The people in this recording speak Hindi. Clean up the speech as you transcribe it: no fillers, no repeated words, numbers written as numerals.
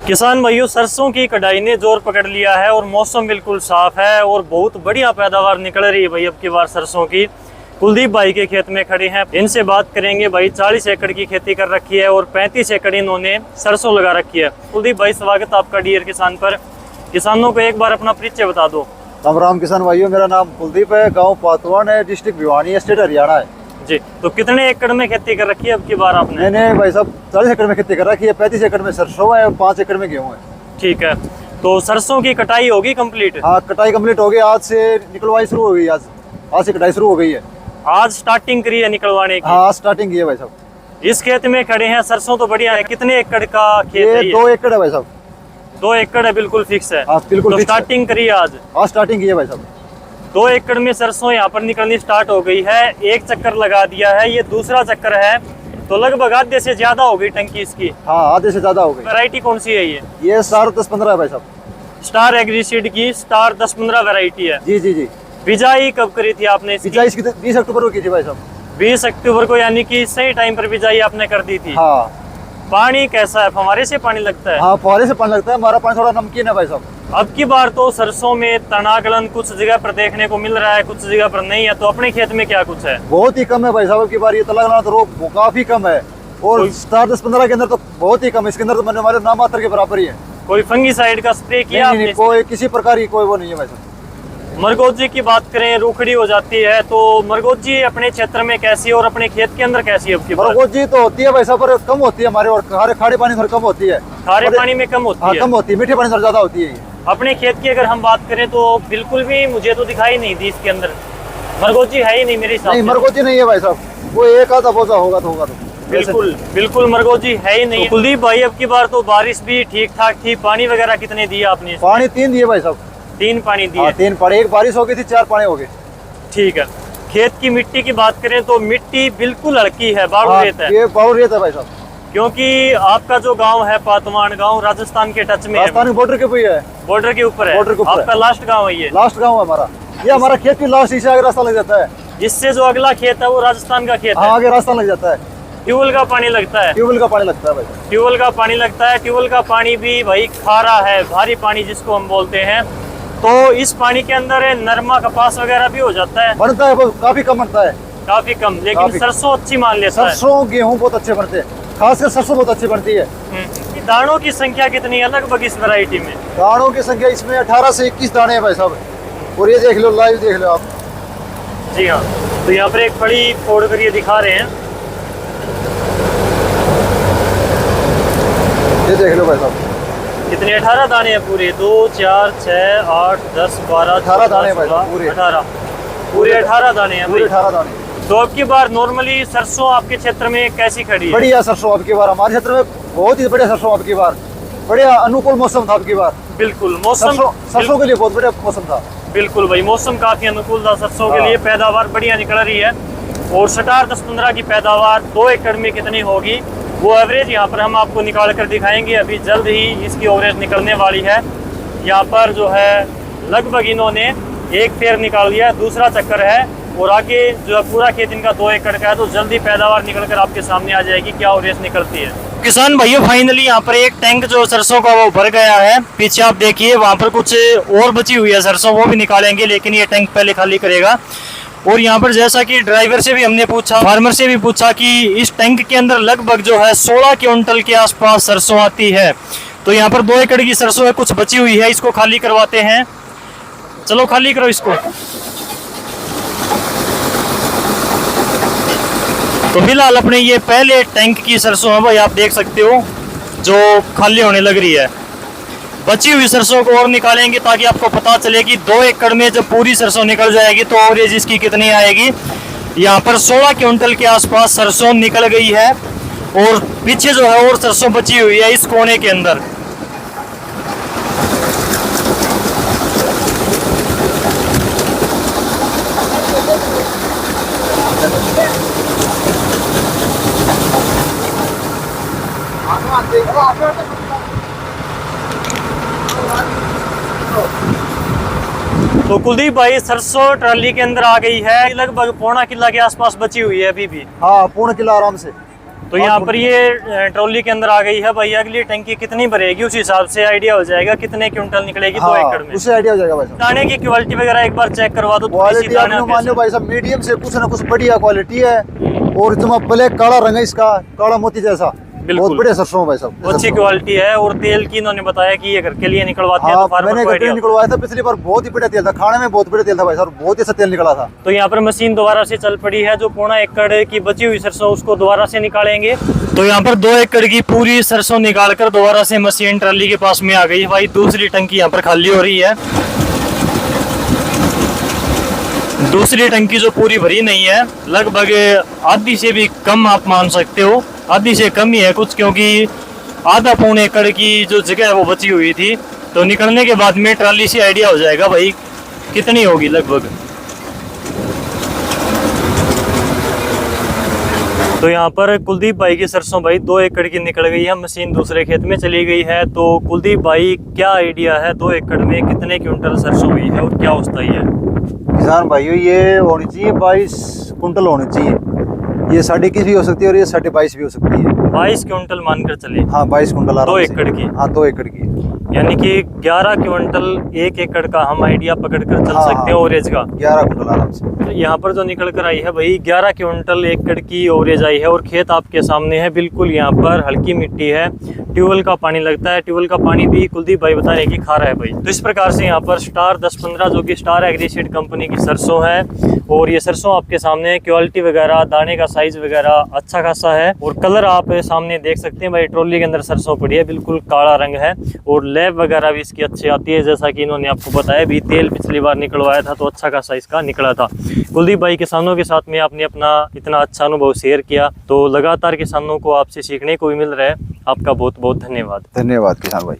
किसान भाइयों, सरसों की कटाई ने जोर पकड़ लिया है और मौसम बिल्कुल साफ है और बहुत बढ़िया पैदावार निकल रही है भाई अब की बार सरसों की। कुलदीप भाई के खेत में खड़े हैं, इनसे बात करेंगे। भाई 40 एकड़ की खेती कर रखी है और 35 एकड़ इन्होंने सरसों लगा रखी है। कुलदीप भाई, स्वागत आपका डियर किसान पर। किसानों को एक बार अपना परिचय बता दो। राम राम किसान भाइयों, मेरा नाम कुलदीप है, गांव पातवान है, डिस्ट्रिक्ट भिवानी, स्टेट हरियाणा है जी। तो कितने एकड़ में खेती कर रखी है अब की बार आपने? मैंने भाई साहब 40 एकड़ में खेती कर रखी है। 35 एकड़ में सरसों है और 5 एकड़ में गेहूँ है। ठीक है, तो सरसों की कटाई होगी कंप्लीट? हाँ, कटाई कंप्लीट हो गई। आज से निकलवाई शुरू हो गई। आज से कटाई शुरू हो गई है। आज स्टार्टिंग करी है निकलवाने की? हाँ, आज स्टार्टिंग की है भाई साहब। इस खेत में खड़े हैं, सरसों तो बढ़िया है। कितने एकड़ का खेत ये है? 2 एकड़ है भाई साहब। 2 एकड़ है, बिल्कुल फिक्स है। हाँ, बिल्कुल तो फिक्स है। स्टार्टिंग करी आज स्टार्टिंग की है भाई साहब। 2 एकड़ में सरसों यहाँ पर निकलनी स्टार्ट हो गई है। एक चक्कर लगा दिया है, ये दूसरा चक्कर है, तो लगभग आधे से ज्यादा हो गई टंकी इसकी। हाँ, आधे से ज्यादा हो गई। वैरायटी कौन सी है ये स्टार 10-15 है भाई साहब। स्टार एग्रीसीड की स्टार 10-15 वैरायटी है। जी जी जी। बिजाई कब करी थी आपने इसकी? बिजाई इसकी 20 अक्टूबर को की थी भाई साहब। 20 अक्टूबर को, यानी कि सही टाइम पर बिजाई आपने कर दी थी। हाँ। पानी कैसा है? फव्वारे से पानी लगता है? हाँ, फुहारे से पानी लगता है। हमारा पानी थोड़ा नमकीन है भाई साहब। अब की बार तो सरसों में तनागलन कुछ जगह पर देखने को मिल रहा है, कुछ जगह पर नहीं है। तो अपने खेत में क्या कुछ है? बहुत ही कम है भाई साहब की बार। ये तलागना तो रोग वो काफी कम है। और स्टार 10-15 के अंदर तो बहुत ही कम है। इसके अंदर तो मैंने हमारे नाम मात्र के बराबर ही है। कोई फंगीसाइड का स्प्रे किया नहीं, आपने? कोई किसी प्रकार की कोई वो नहीं है भाई साहब। मरगोजी की बात करें, रूखड़ी हो जाती है, तो मरगोजी अपने क्षेत्र में कैसी है और अपने खेत के अंदर कैसी है? अब की बार मरगोजी तो होती है भाई साहब, पर कम होती है हमारे। और खारे पानी थोड़ी कम होती है। खारे पानी में कम होती हाँ, है? कम होती है। मीठे पानी थोड़ी ज्यादा होती है ये। अपने खेत की अगर हम बात करें तो बिल्कुल भी मुझे तो दिखाई नहीं दी इसके अंदर। मरगोजी है ही नहीं मेरे हिसाब नहीं, से। मरगोजी नहीं है भाई साहब। वो एक आधा बोझा होगा तो होगा तो। बिल्कुल मरगोजी है ही नहीं। कुलदीप भाई, अब की बार तो बारिश भी ठीक ठाक थी। पानी वगैरह कितने दिए आपने? पानी 3 दिए भाई साहब। 3 पानी दिए? हाँ, 3 पानी। एक बारिश हो गई थी, 4 पानी हो गए। ठीक है। खेत की मिट्टी की बात करें तो मिट्टी बिल्कुल हल्की है, बालू हाँ, रेत है। ये बालू रेत है भाई साहब। क्योंकि आपका जो गांव है पातवान गांव, राजस्थान के टच में है, राजस्थान के बॉर्डर के ऊपर है। बॉर्डर के ऊपर है। बॉर्डर के ऊपर आपका लास्ट गांव है ये? लास्ट गांव है हमारा। ये हमारा खेत की लास्ट, इसे आगे रास्ता लग जाता है। इससे जो अगला खेत है वो राजस्थान का खेत हाँ, है। आगे रास्ता लग जाता है। ट्यूबवेल का पानी लगता है? ट्यूबवेल का पानी लगता है भाई। ट्यूबवेल का पानी लगता है। ट्यूबवेल का पानी भी भाई खारा है, भारी पानी जिसको हम बोलते हैं। तो इस पानी के अंदर नरमा कपास वगैरह भी हो जाता है? बनता है, काफी कम बनता है। काफी कम, लेकिन काफी सरसों अच्छी मान लेता है। सरसों गेहूं बहुत अच्छे बनते हैं, खासकर सरसों बहुत अच्छी बनती है। दानों की संख्या कितनी है लगभग इस वैरायटी में? दानों की संख्या इसमें 18 से 21 दाने हैं भाई साहब। और ये देख लो, लाइव देख लो आप। जी हाँ, तो यहाँ पर एक फड़ी फोड़ कर ये दिखा रहे हैं। ये देख लो भाई साहब, कितने? 18 दाने हैं पूरे? 2, 4, 6, 8, 10, 12, 18 दाने भाई साहब पूरे। 18 पूरे 18 दाने हैं पूरे भाई। 18 दाने। तो अब की बार नॉर्मली सरसों आपके क्षेत्र में कैसी खड़ी है? बढ़िया सरसों अब की बार हमारे क्षेत्र में बहुत ही बढ़िया सरसों अब की बार। बढ़िया अनुकूल मौसम था अब की बार। बिल्कुल मौसम सरसों के लिए बहुत बढ़िया मौसम था। बिल्कुल भाई, मौसम काफी अनुकूल था सरसों के लिए। पैदावार बढ़िया निकल रही है। और स्टार 10-15 की पैदावार 2 एकड़ में कितनी होगी वो एवरेज यहाँ पर हम आपको निकाल कर दिखाएंगे। अभी जल्द ही इसकी एवरेज निकलने वाली है। यहाँ पर जो है लगभग इन्होंने एक फेर निकाल लिया, दूसरा चक्कर है और आगे जो है पूरा खेत इनका 2 एकड़ का है। तो जल्दी पैदावार निकल कर आपके सामने आ जाएगी क्या एवरेज निकलती है। किसान भाइयों, फाइनली यहाँ पर एक टैंक जो सरसों का वो भर गया है। पीछे आप देखिए, वहाँ पर कुछ और बची हुई है सरसों, वो भी निकालेंगे, लेकिन ये टैंक पहले खाली करेगा। और यहाँ पर जैसा कि ड्राइवर से भी हमने पूछा, फार्मर से भी पूछा कि इस टैंक के अंदर लगभग जो है 16 क्विंटल के आसपास सरसों आती है। तो यहाँ पर 2 एकड़ की सरसों है, कुछ बची हुई है, इसको खाली करवाते हैं। चलो खाली करो इसको। तो फिलहाल अपने ये पहले टैंक की सरसों है भाई, आप देख सकते हो जो खाली होने लग रही है। बची हुई सरसों को और निकालेंगे ताकि आपको पता चले कि 2 एकड़ में जब पूरी सरसों निकल जाएगी तो एवरेज इसकी कितनी आएगी। यहाँ पर 16 क्विंटल के आसपास सरसों निकल गई है और पीछे जो है और सरसों बची हुई है इस कोने के अंदर। तो कुलदीप भाई, सरसों ट्राली के अंदर आ गई है, लगभग 1.25 किला के आसपास बची हुई है अभी भी। हाँ, 1.25 किला आराम से। तो यहाँ पर ये ट्रॉली के अंदर आ गई है भाई। अगली टंकी कितनी भरेगी उस हिसाब से आइडिया हो जाएगा कितने क्विंटल निकलेगी 2 एकड़ में। उससे आइडिया हो जाएगा भाई साहब। दाने की क्वालिटी वगैरह एक बार चेक करवा दो। क्वालिटी आप मान लो भाई साहब, मीडियम से कुछ ना कुछ बढ़िया क्वालिटी है। और जमा ब्लैक काला रंग है इसका, काला मोती जैसा, बहुत बढ़िया सरसों भाई साहब, अच्छी क्वालिटी है। और तेल की इन्होंने बताया कि ये घर के लिए निकलवाते हैं। हाँ, तो मैंने घर के लिए निकलवाया था पिछली बार, बहुत ही बढ़िया तेल था, खाने में बहुत बढ़िया तेल था भाई साहब, बहुत ही अच्छा तेल निकला था। तो यहाँ पर मशीन दोबारा से चल पड़ी है। जो 0.5 एकड़ की बची हुई सरसों उसको दोबारा से निकालेंगे। तो यहाँ पर 2 एकड़ की पूरी सरसों निकाल कर दोबारा से मशीन ट्राली के पास में आ गई है भाई। दूसरी टंकी यहाँ पर खाली हो रही है। दूसरी टंकी जो पूरी भरी नहीं है, लगभग आधी से भी कम आप मान सकते हो, आधी से कम ही है कुछ, क्योंकि आधा 0.25 एकड़ की जो जगह है वो बची हुई थी। तो निकलने के बाद में ट्राली से आइडिया हो जाएगा भाई कितनी होगी लगभग। तो यहाँ पर कुलदीप भाई की सरसों भाई 2 एकड़ की निकल गई है। मशीन दूसरे खेत में चली गई है। तो कुलदीप भाई क्या आइडिया है 2 एकड़ में कितने क्विंटल सरसों हुई है और क्या उगता है? किसान भाइयों, ये होनी चाहिए 22 कुंटल होनी चाहिए। ये 21.5 भी हो सकती है और ये 22.5 भी हो सकती है। 22 क्विंटल मानकर चले। हाँ, 22 कुंटल 2 एकड़ की। हाँ, 2 एकड़ की, यानी कि 11 क्विंटल 1 एकड़ का हम आइडिया पकड़ कर चल सकते हैं ओवरेज का। 11 कुंटल आराम से। तो यहाँ पर जो निकल कर आई है भाई 11 क्विंटल 1 एकड़ की ओवरेज आई है। और खेत आपके सामने है बिल्कुल। यहाँ पर हल्की मिट्टी है, ट्यूबवेल का पानी लगता है। ट्यूबवेल का पानी भी कुलदीप भाई बता रहे हैं कि खा रहा है भाई। तो इस प्रकार से यहाँ पर स्टार 10-15 जो कि स्टार एग्रीसीड कंपनी की सरसों है। और ये सरसों आपके सामने क्वालिटी वगैरह, दाने का साइज वगैरह अच्छा खासा है। और कलर आप सामने देख सकते हैं भाई। ट्रॉली के अंदर सरसों पड़ी है, बिल्कुल काला रंग है। और लैब वगैरह भी इसकी अच्छी आती है, जैसा कि इन्होंने आपको बताया भी। तेल पिछली बार निकलवाया था तो अच्छा खासा इसका निकला था। कुलदीप भाई किसानों के साथ में आपने अपना इतना अच्छा अनुभव शेयर किया। तो लगातार किसानों को आपसे सीखने को भी मिल रहा है। आपका बहुत बहुत धन्यवाद। धन्यवाद किसान भाई।